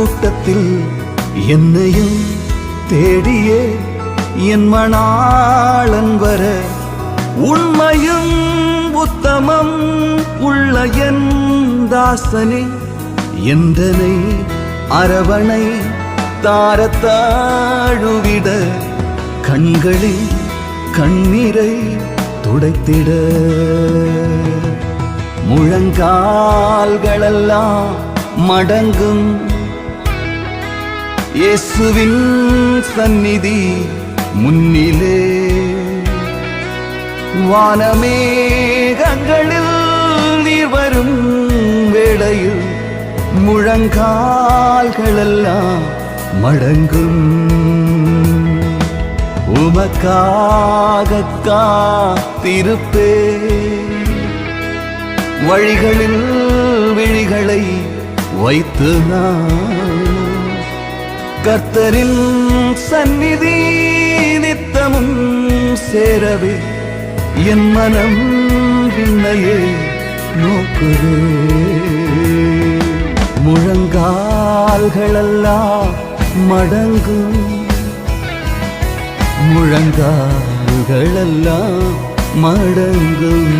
கூட்டத்தில் என்னையும் தேடியே என் மணாளன் வர உண்மையும் உத்தமம் உள்ள என் தாசனே எந்தனை அரவணை தாரத்தாழுவிட கண்களில் கண்ணீரை துடைத்திட முழங்கால்களெல்லாம் மடங்கும் இயேசுவின் சந்நிதி முன்னிலே வானமேகங்களில் நீர் வரும் வேளையில் முழங்கால்களெல்லாம் மடங்கும் உமக்காக காத்திருப்பே வழிகளில் விழிகளை வைத்து நான் கர்த்தரின் சந்நிதி நித்தமும் சேரவே என் மனம் விண்ணையே நோக்குதே முழங்கால்களெல்லாம் மடங்கும் முழங்கால்களெல்லாம் மடங்கும்